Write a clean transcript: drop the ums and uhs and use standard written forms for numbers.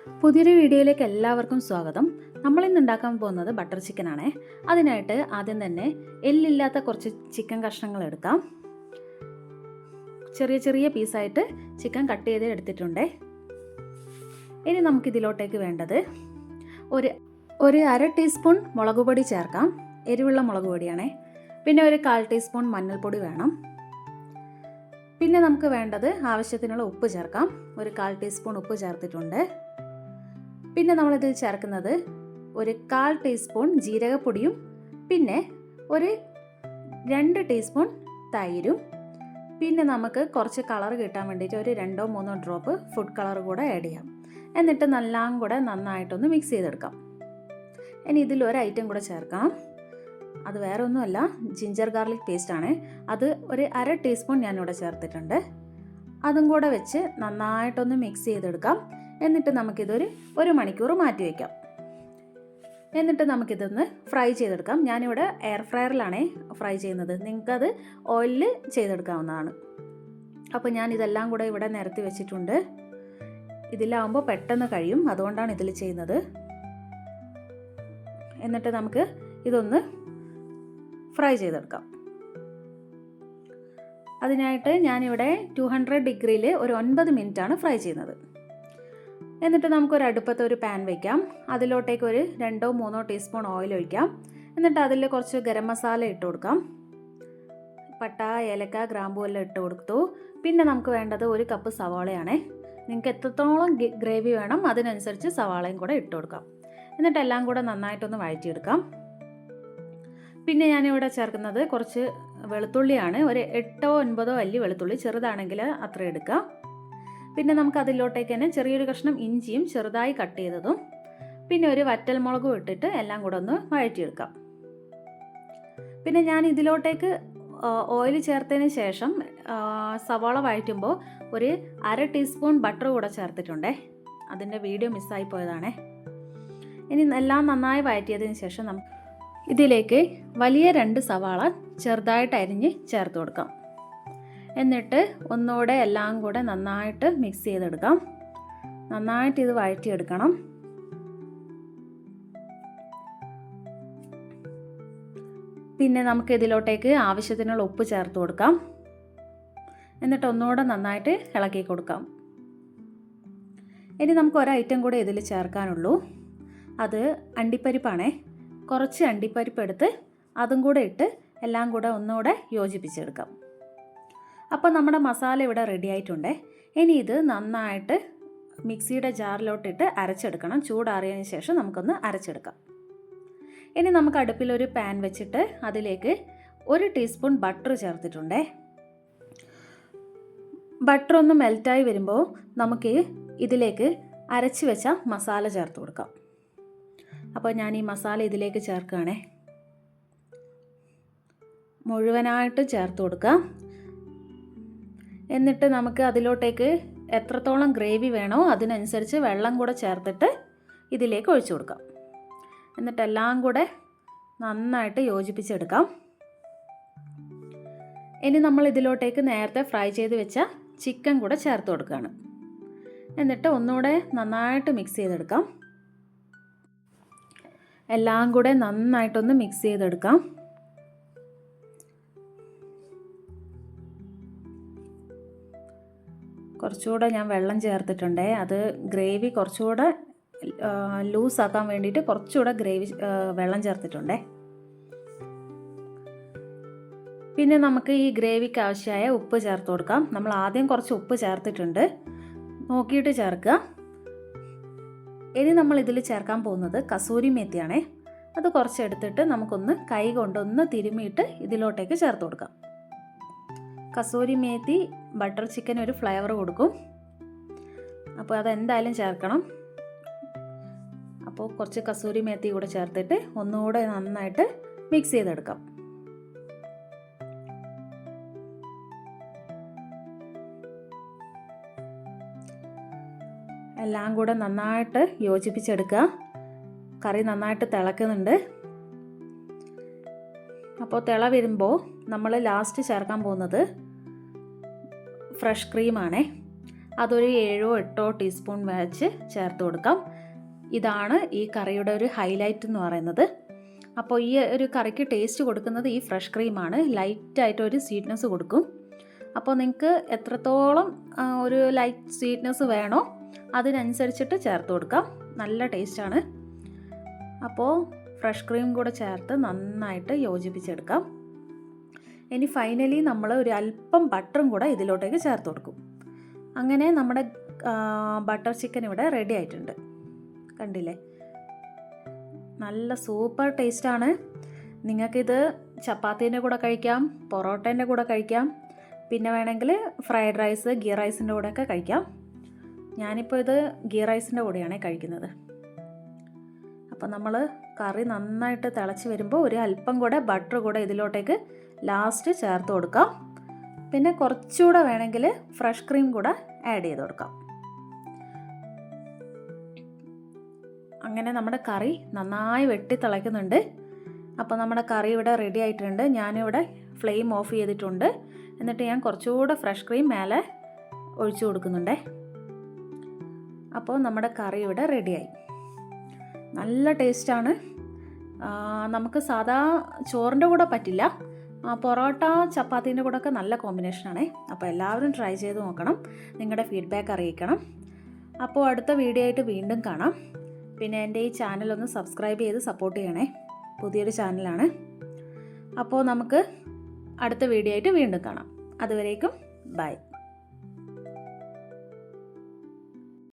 പുതിയൊരു വീഡിയോയിലേക്ക് എല്ലാവർക്കും സ്വാഗതം. നമ്മളിന്ന് ഉണ്ടാക്കാൻ പോകുന്നത് ബട്ടർ ചിക്കൻ ആണേ. അതിനായിട്ട് ആദ്യം തന്നെ എല്ലില്ലാത്ത കുറച്ച് ചിക്കൻ കഷ്ണങ്ങൾ എടുക്കാം. ചെറിയ ചെറിയ പീസായിട്ട് ചിക്കൻ കട്ട് ചെയ്ത് എടുത്തിട്ടുണ്ട്. ഇനി നമുക്കിതിലോട്ടേക്ക് വേണ്ടത് ഒരു അര ടീസ്പൂൺ മുളക് പൊടി ചേർക്കാം. എരിവുള്ള മുളക് പൊടിയാണേ. പിന്നെ ഒരു 1/4 ടീസ്പൂൺ മഞ്ഞൾപ്പൊടി വേണം. പിന്നെ നമുക്ക് വേണ്ടത് ആവശ്യത്തിനുള്ള ഉപ്പ് ചേർക്കാം. ഒരു 1/4 ടീസ്പൂൺ ഉപ്പ് ചേർത്തിട്ടുണ്ട്. പിന്നെ നമ്മളിതിൽ ചേർക്കുന്നത് ഒരു 1/4 ടീസ്പൂൺ ജീരകപ്പൊടിയും പിന്നെ ഒരു 2 ടീസ്പൂൺ തൈരും പിന്നെ നമുക്ക് കുറച്ച് കളർ കിട്ടാൻ വേണ്ടിയിട്ട് ഒരു 2-3 ഡ്രോപ്പ് ഫുഡ് കളർ കൂടെ ആഡ് ചെയ്യാം. എന്നിട്ട് എല്ലാം കൂടെ നന്നായിട്ടൊന്ന് മിക്സ് ചെയ്തെടുക്കാം. ഇനി ഇതിൽ ഒരു ഐറ്റം കൂടെ ചേർക്കാം. അത് വേറെ ഒന്നുമല്ല, ജിഞ്ചർ ഗാർലിക് പേസ്റ്റാണ്. അത് ഒരു അര ടീസ്പൂൺ ഞാനിവിടെ ചേർത്തിട്ടുണ്ട്. അതും കൂടെ വെച്ച് നന്നായിട്ടൊന്ന് മിക്സ് ചെയ്തെടുക്കാം. എന്നിട്ട് നമുക്കിതൊരു മണിക്കൂർ മാറ്റി വയ്ക്കാം. എന്നിട്ട് നമുക്കിതൊന്ന് ഫ്രൈ ചെയ്തെടുക്കാം. ഞാനിവിടെ എയർ ഫ്രയറിലാണ് ഫ്രൈ ചെയ്യുന്നത്. നിങ്ങൾക്കത് ഓയിലിൽ ചെയ്തെടുക്കാവുന്നതാണ്. അപ്പോൾ ഞാൻ ഇതെല്ലാം കൂടെ ഇവിടെ നിരത്തി വെച്ചിട്ടുണ്ട്. ഇതിലാവുമ്പോൾ പെട്ടെന്ന് കഴിയും, അതുകൊണ്ടാണ് ഇതിൽ ചെയ്യുന്നത്. എന്നിട്ട് നമുക്ക് ഇതൊന്ന് ഫ്രൈ ചെയ്തെടുക്കാം. അതിനായിട്ട് ഞാനിവിടെ 200 ഡിഗ്രിയിൽ ഒരു 9 മിനിറ്റാണ് ഫ്രൈ ചെയ്യുന്നത്. എന്നിട്ട് നമുക്കൊരു അടുപ്പത്ത് ഒരു പാൻ വയ്ക്കാം. അതിലോട്ടേക്ക് ഒരു 2-3 ടീസ്പൂൺ ഓയിൽ ഒഴിക്കാം. എന്നിട്ട് അതിൽ കുറച്ച് ഗരം മസാല ഇട്ട് കൊടുക്കാം. പട്ട, ഏലക്ക, ഗ്രാമ്പൂ എല്ലാം ഇട്ട് കൊടുത്തു. പിന്നെ നമുക്ക് വേണ്ടത് 1 കപ്പ് സവാളയാണ്. നിങ്ങൾക്ക് എത്രത്തോളം ഗ്രേവി വേണം അതിനനുസരിച്ച് സവാളയും കൂടെ ഇട്ട് കൊടുക്കാം. എന്നിട്ട് എല്ലാം കൂടെ നന്നായിട്ടൊന്ന് വഴറ്റിയെടുക്കാം. പിന്നെ ഞാനിവിടെ ചേർക്കുന്നത് കുറച്ച് വെളുത്തുള്ളിയാണ്. ഒരു 8-9 അല്ലി വെളുത്തുള്ളി, ചെറുതാണെങ്കിൽ അത്ര എടുക്കാം. പിന്നെ നമുക്ക് അതിലോട്ടേക്ക് തന്നെ ചെറിയൊരു കഷ്ണം ഇഞ്ചിയും ചെറുതായി കട്ട് ചെയ്തതും പിന്നെ ഒരു വറ്റൽമുളകും ഇട്ടിട്ട് എല്ലാം കൂടെ ഒന്ന് വഴറ്റിയെടുക്കാം. പിന്നെ ഞാൻ ഇതിലോട്ടേക്ക് ഓയിൽ ചേർത്തതിന് ശേഷം സവാള വഴറ്റുമ്പോൾ ഒരു അര ടീസ്പൂൺ ബട്ടർ കൂടെ ചേർത്തിട്ടുണ്ടേ. അതിൻ്റെ വീഡിയോ മിസ്സായി പോയതാണേ. ഇനി എല്ലാം നന്നായി വഴറ്റിയതിന് ശേഷം നമുക്ക് ഇതിലേക്ക് വലിയ 2 സവാള ചെറുതായിട്ട് അരിഞ്ഞ് ചേർത്ത് കൊടുക്കാം. എന്നിട്ട് ഒന്നുകൂടെ എല്ലാം കൂടെ നന്നായിട്ട് മിക്സ് ചെയ്തെടുക്കാം. നന്നായിട്ട് ഇത് വഴറ്റിയെടുക്കണം. പിന്നെ നമുക്ക് ഇതിലോട്ടേക്ക് ആവശ്യത്തിനുള്ള ഉപ്പ് ചേർത്ത് കൊടുക്കാം. എന്നിട്ട് ഒന്നുകൂടെ നന്നായിട്ട് ഇളക്കി കൊടുക്കാം. ഇനി നമുക്ക് ഒരു ഐറ്റം കൂടെ ഇതിൽ ചേർക്കാനുള്ളൂ. അത് അണ്ടിപ്പരിപ്പാണേ. കുറച്ച് അണ്ടിപ്പരിപ്പ് എടുത്ത് അതും കൂടെ ഇട്ട് എല്ലാം കൂടെ ഒന്നുകൂടെ യോജിപ്പിച്ചെടുക്കാം. അപ്പോൾ നമ്മുടെ മസാല ഇവിടെ റെഡി ആയിട്ടുണ്ട്. ഇനി ഇത് നന്നായിട്ട് മിക്സിയുടെ ജാറിലോട്ടിട്ട് അരച്ചെടുക്കണം. ചൂടാറിയതിന് ശേഷം നമുക്കൊന്ന് അരച്ചെടുക്കാം. ഇനി നമുക്ക് അടുപ്പിലൊരു പാൻ വെച്ചിട്ട് അതിലേക്ക് 1 ടീസ്പൂൺ ബട്ടർ ചേർത്തിട്ടുണ്ട്. ബട്ടർ ഒന്ന് മെൽറ്റായി വരുമ്പോൾ നമുക്ക് ഇതിലേക്ക് അരച്ച് വെച്ച മസാല ചേർത്ത് കൊടുക്കാം. അപ്പോൾ ഞാൻ ഈ മസാല ഇതിലേക്ക് ചേർക്കുകയാണേ. മുഴുവനായിട്ട് ചേർത്ത് കൊടുക്കാം. എന്നിട്ട് നമുക്ക് അതിലോട്ടേക്ക് എത്രത്തോളം ഗ്രേവി വേണോ അതിനനുസരിച്ച് വെള്ളം കൂടെ ചേർത്തിട്ട് ഇതിലേക്ക് ഒഴിച്ചു കൊടുക്കാം. എന്നിട്ട് എല്ലാം കൂടെ നന്നായിട്ട് യോജിപ്പിച്ചെടുക്കാം. ഇനി നമ്മൾ ഇതിലോട്ടേക്ക് നേരത്തെ ഫ്രൈ ചെയ്ത് വെച്ച ചിക്കൻ കൂടെ ചേർത്ത് കൊടുക്കുകയാണ്. എന്നിട്ട് ഒന്നുകൂടെ നന്നായിട്ട് മിക്സ് ചെയ്തെടുക്കാം. എല്ലാം കൂടെ നന്നായിട്ടൊന്ന് മിക്സ് ചെയ്തെടുക്കാം. കുറച്ചുകൂടെ ഞാൻ വെള്ളം ചേർത്തിട്ടുണ്ട്. അത് ഗ്രേവി കുറച്ചുകൂടെ ലൂസാക്കാൻ വേണ്ടിയിട്ട് കുറച്ചുകൂടെ വെള്ളം ചേർത്തിട്ടുണ്ട്. പിന്നെ നമുക്ക് ഈ ഗ്രേവിക്ക് ആവശ്യമായ ഉപ്പ് ചേർത്ത് കൊടുക്കാം. നമ്മൾ ആദ്യം കുറച്ച് ഉപ്പ് ചേർത്തിട്ടുണ്ട്, നോക്കിയിട്ട് ചേർക്കുക. ഇനി നമ്മൾ ഇതിൽ ചേർക്കാൻ പോകുന്നത് കസൂരി മേത്തിയാണേ. അത് കുറച്ച് എടുത്തിട്ട് നമുക്കൊന്ന് കൈ കൊണ്ടൊന്ന് തിരുമിയിട്ട് ഇതിലോട്ടേക്ക് ചേർത്ത് കൊടുക്കാം. കസൂരി മേത്തി ബട്ടർ ചിക്കൻ ഒരു ഫ്ലേവർ കൊടുക്കും. അപ്പോൾ അതെന്തായാലും ചേർക്കണം. അപ്പോൾ കുറച്ച് കസൂരി മേത്തി കൂടെ ചേർത്തിട്ട് ഒന്നുകൂടെ നന്നായിട്ട് മിക്സ് ചെയ്തെടുക്കാം. എല്ലാം കൂടെ നന്നായിട്ട് യോജിപ്പിച്ചെടുക്കുക. കറി നന്നായിട്ട് തിളക്കുന്നുണ്ട്. അപ്പോൾ തിള വരുമ്പോൾ നമ്മൾ ലാസ്റ്റ് ചേർക്കാൻ പോകുന്നത് ഫ്രഷ് ക്രീമാണേ. അതൊരു 7-8 ടീസ്പൂൺ വെച്ച് ചേർത്ത് കൊടുക്കാം. ഇതാണ് ഈ കറിയുടെ ഒരു ഹൈലൈറ്റ് എന്ന് പറയുന്നത്. അപ്പോൾ ഈ ഒരു കറിക്ക് ടേസ്റ്റ് കൊടുക്കുന്നത് ഈ ഫ്രഷ് ക്രീമാണ്. ലൈറ്റായിട്ടൊരു സ്വീറ്റ്നെസ് കൊടുക്കും. അപ്പോൾ നിങ്ങൾക്ക് എത്രത്തോളം ഒരു ലൈറ്റ് സ്വീറ്റ്നെസ് വേണോ അതിനനുസരിച്ചിട്ട് ചേർത്ത് കൊടുക്കാം. നല്ല ടേസ്റ്റാണ്. അപ്പോൾ ഫ്രഷ് ക്രീം കൂടെ ചേർത്ത് നന്നായിട്ട് യോജിപ്പിച്ചെടുക്കാം. ഇനി ഫൈനലി നമ്മൾ ഒരു അല്പം ബട്ടറും കൂടെ ഇതിലോട്ടേക്ക് ചേർത്ത് കൊടുക്കും. അങ്ങനെ നമ്മുടെ ബട്ടർ ചിക്കൻ ഇവിടെ റെഡി ആയിട്ടുണ്ട്. കണ്ടില്ലേ, നല്ല സൂപ്പർ ടേസ്റ്റാണ്. നിങ്ങൾക്കിത് ചപ്പാത്തീൻ്റെ കൂടെ കഴിക്കാം, പൊറോട്ടേൻ്റെ കൂടെ കഴിക്കാം, പിന്നെ വേണമെങ്കിൽ ഫ്രൈഡ് റൈസ്, ഗീ റൈസിൻ്റെ കൂടെയൊക്കെ കഴിക്കാം. ഞാനിപ്പോൾ ഇത് ഗീ റൈസിൻ്റെ കൂടെയാണ് കഴിക്കുന്നത്. അപ്പോൾ നമ്മൾ കറി നന്നായിട്ട് തിളച്ച് വരുമ്പോൾ ഒരു അല്പം കൂടെ ബട്ടർ കൂടെ ഇതിലോട്ടേക്ക് ലാസ്റ്റ് ചേർത്ത് കൊടുക്കാം. പിന്നെ കുറച്ചുകൂടെ വേണമെങ്കിൽ ഫ്രഷ് ക്രീം കൂടെ ആഡ് ചെയ്ത് കൊടുക്കാം. അങ്ങനെ നമ്മുടെ കറി നന്നായി വെട്ടി തിളയ്ക്കുന്നുണ്ട്. അപ്പോൾ നമ്മുടെ കറി ഇവിടെ റെഡി ആയിട്ടുണ്ട്. ഞാനിവിടെ ഫ്ലെയിം ഓഫ് ചെയ്തിട്ടുണ്ട്. എന്നിട്ട് ഞാൻ കുറച്ചുകൂടെ ഫ്രഷ് ക്രീം മേലെ ഒഴിച്ചു കൊടുക്കുന്നുണ്ടേ. അപ്പോൾ നമ്മുടെ കറി ഇവിടെ റെഡിയായി. നല്ല ടേസ്റ്റാണ്. നമുക്ക് സാധാ ചോറിൻ്റെ കൂടെ പറ്റില്ല, പൊറോട്ട ചപ്പാത്തീൻ്റെ കൂടെയൊക്കെ നല്ല കോമ്പിനേഷനാണേ. അപ്പോൾ എല്ലാവരും ട്രൈ ചെയ്ത് നോക്കണം, നിങ്ങളുടെ ഫീഡ്ബാക്ക് അറിയിക്കണം. അപ്പോൾ അടുത്ത വീഡിയോ ആയിട്ട് വീണ്ടും കാണാം. പിന്നെ എൻ്റെ ഈ ചാനലൊന്ന് സബ്സ്ക്രൈബ് ചെയ്ത് സപ്പോർട്ട് ചെയ്യണേ. പുതിയൊരു ചാനലാണ്. അപ്പോൾ നമുക്ക് അടുത്ത വീഡിയോ ആയിട്ട് വീണ്ടും കാണാം. അതുവരേക്കും ബൈ.